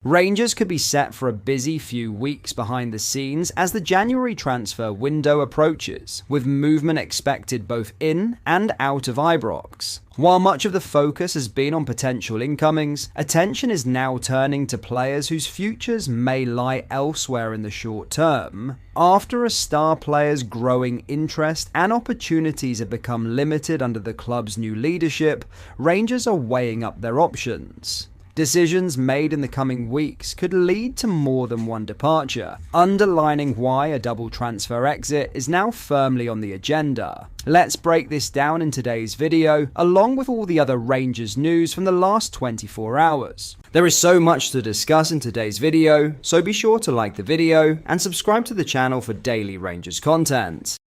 Rangers could be set for a busy few weeks behind the scenes as the January transfer window approaches, with movement expected both in and out of Ibrox. While much of the focus has been on potential incomings, attention is now turning to players whose futures may lie elsewhere in the short term. After a star player's growing interest and opportunities have become limited under the club's new leadership, Rangers are weighing up their options. Decisions made in the coming weeks could lead to more than one departure, underlining why a double transfer exit is now firmly on the agenda. Let's break this down in today's video, along with all the other Rangers news from the last 24 hours. There is so much to discuss in today's video, so be sure to like the video and subscribe to the channel for daily Rangers content.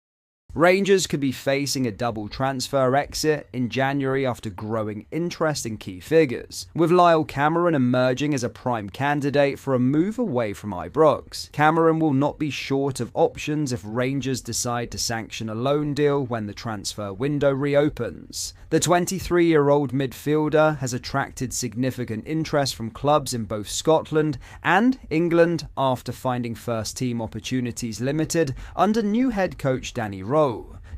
Rangers could be facing a double transfer exit in January after growing interest in key figures, with Lyle Cameron emerging as a prime candidate for a move away from Ibrox. Cameron will not be short of options if Rangers decide to sanction a loan deal when the transfer window reopens. The 23-year-old midfielder has attracted significant interest from clubs in both Scotland and England after finding first-team opportunities limited under new head coach Danny Rose.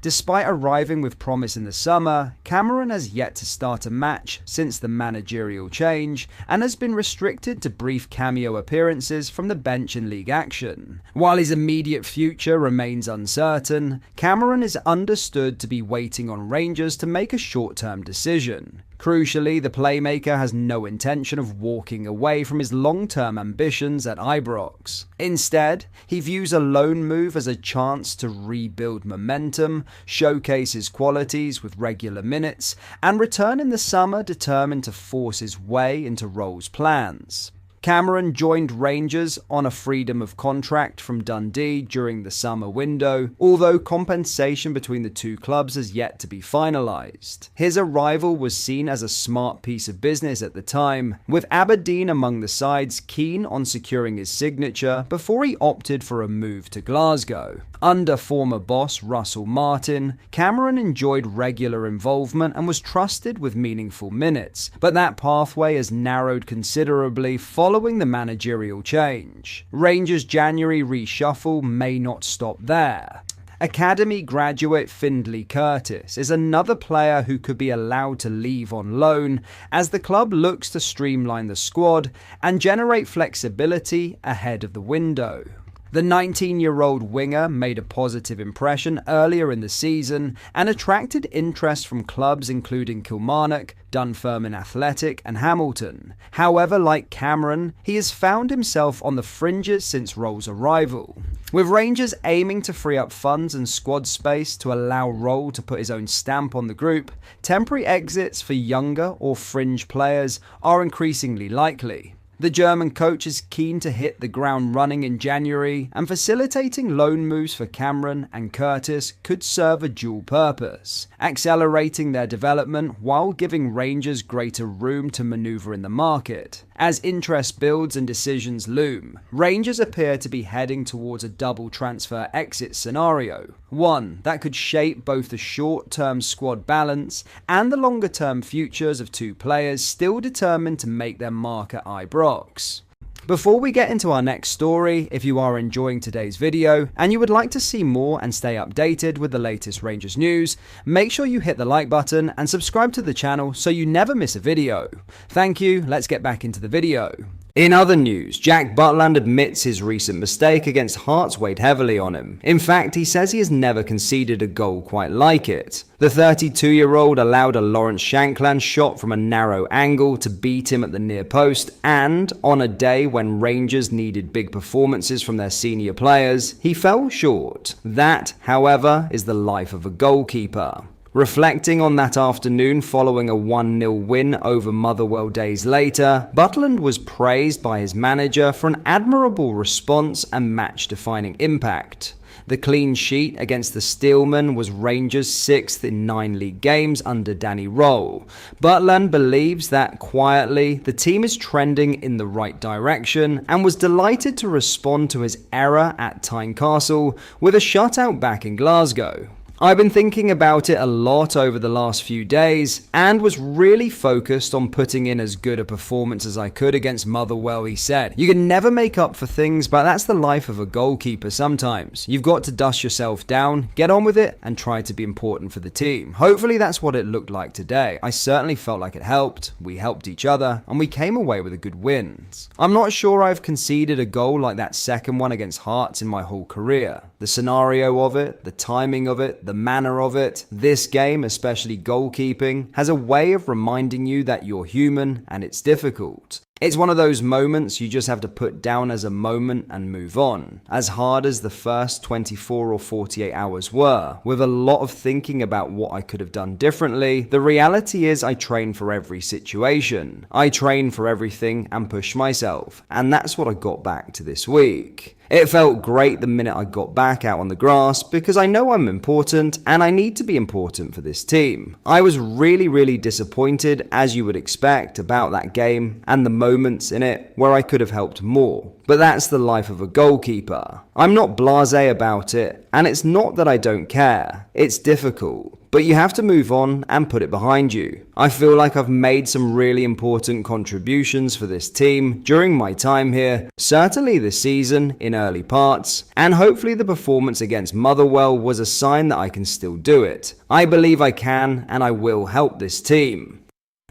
Despite arriving with promise in the summer, Cameron has yet to start a match since the managerial change and has been restricted to brief cameo appearances from the bench in league action. While his immediate future remains uncertain, Cameron is understood to be waiting on Rangers to make a short-term decision. Crucially, the playmaker has no intention of walking away from his long-term ambitions at Ibrox. Instead, he views a loan move as a chance to rebuild momentum, showcase his qualities with regular minutes, and return in the summer determined to force his way into Rowe's plans. Cameron joined Rangers on a freedom of contract from Dundee during the summer window, although compensation between the two clubs has yet to be finalised. His arrival was seen as a smart piece of business at the time, with Aberdeen among the sides keen on securing his signature before he opted for a move to Glasgow. Under former boss Russell Martin, Cameron enjoyed regular involvement and was trusted with meaningful minutes, but that pathway has narrowed considerably following the managerial change. Rangers' January reshuffle may not stop there. Academy graduate Findlay Curtis is another player who could be allowed to leave on loan as the club looks to streamline the squad and generate flexibility ahead of the window. The 19-year-old winger made a positive impression earlier in the season and attracted interest from clubs including Kilmarnock, Dunfermline Athletic and Hamilton. However, like Cameron, he has found himself on the fringes since Rowe's arrival. With Rangers aiming to free up funds and squad space to allow Rowe to put his own stamp on the group, temporary exits for younger or fringe players are increasingly likely. The German coach is keen to hit the ground running in January, and facilitating loan moves for Cameron and Curtis could serve a dual purpose, accelerating their development while giving Rangers greater room to manoeuvre in the market. As interest builds and decisions loom, Rangers appear to be heading towards a double transfer exit scenario, one that could shape both the short-term squad balance and the longer-term futures of two players still determined to make their mark at Ibrox. Before we get into our next story, if you are enjoying today's video and you would like to see more and stay updated with the latest Rangers news, make sure you hit the like button and subscribe to the channel so you never miss a video. Thank you, let's get back into the video. In other news, Jack Butland admits his recent mistake against Hearts weighed heavily on him. In fact, he says he has never conceded a goal quite like it. The 32-year-old allowed a Lawrence Shankland shot from a narrow angle to beat him at the near post, and on a day when Rangers needed big performances from their senior players, he fell short. That, however, is the life of a goalkeeper. Reflecting on that afternoon following a 1-0 win over Motherwell days later, Butland was praised by his manager for an admirable response and match-defining impact. The clean sheet against the Steelmen was Rangers' 6th in 9 league games under Danny Role. Butland believes that, quietly, the team is trending in the right direction and was delighted to respond to his error at Tynecastle with a shutout back in Glasgow. I've been thinking about it a lot over the last few days and was really focused on putting in as good a performance as I could against Motherwell, he said. You can never make up for things, but that's the life of a goalkeeper sometimes. You've got to dust yourself down, get on with it, and try to be important for the team. Hopefully that's what it looked like today. I certainly felt like it helped, we helped each other, and we came away with a good win. I'm not sure I've conceded a goal like that second one against Hearts in my whole career. The scenario of it, the timing of it, the manner of it, this game, especially goalkeeping, has a way of reminding you that you're human and it's difficult. It's one of those moments you just have to put down as a moment and move on. As hard as the first 24 or 48 hours were, with a lot of thinking about what I could have done differently, the reality is I train for every situation. I train for everything and push myself. And that's what I got back to this week. It felt great the minute I got back out on the grass because I know I'm important and I need to be important for this team. I was really disappointed, as you would expect, about that game and the moments in it where I could have helped more. But that's the life of a goalkeeper. I'm not blasé about it, and it's not that I don't care. It's difficult. But you have to move on and put it behind you. I feel like I've made some really important contributions for this team during my time here, certainly this season in early parts, and hopefully the performance against Motherwell was a sign that I can still do it. I believe I can and I will help this team.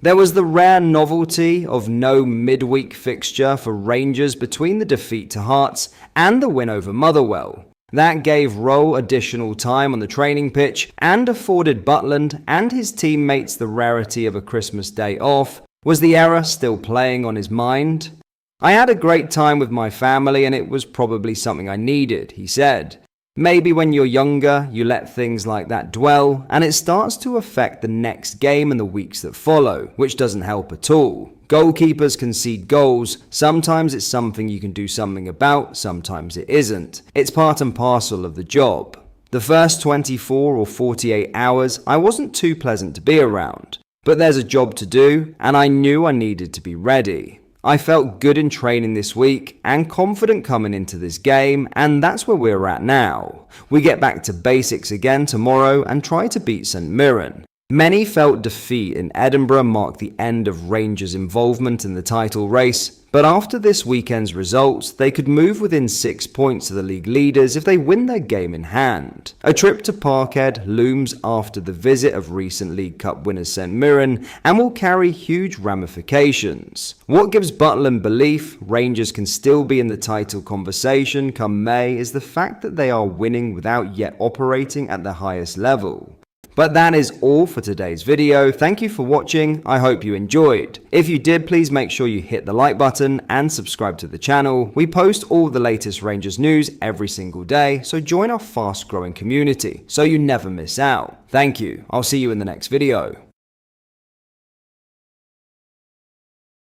There was the rare novelty of no midweek fixture for Rangers between the defeat to Hearts and the win over Motherwell. That gave Rowe additional time on the training pitch and afforded Butland and his teammates the rarity of a Christmas day off. Was the error still playing on his mind? I had a great time with my family and it was probably something I needed, he said. Maybe when you're younger, you let things like that dwell, and it starts to affect the next game and the weeks that follow, which doesn't help at all. Goalkeepers concede goals. Sometimes it's something you can do something about, sometimes it isn't. It's part and parcel of the job. The first 24 or 48 hours, I wasn't too pleasant to be around. But there's a job to do, and I knew I needed to be ready. I felt good in training this week and confident coming into this game, and that's where we're at now. We get back to basics again tomorrow and try to beat St Mirren. Many felt defeat in Edinburgh marked the end of Rangers' involvement in the title race, but after this weekend's results, they could move within 6 points of the league leaders if they win their game in hand. A trip to Parkhead looms after the visit of recent League Cup winners St Mirren and will carry huge ramifications. What gives Butland belief Rangers can still be in the title conversation come May is the fact that they are winning without yet operating at the highest level. But that is all for today's video. Thank you for watching. I hope you enjoyed. If you did, please make sure you hit the like button and subscribe to the channel. We post all the latest Rangers news every single day, so join our fast growing community so you never miss out. Thank you. I'll see you in the next video.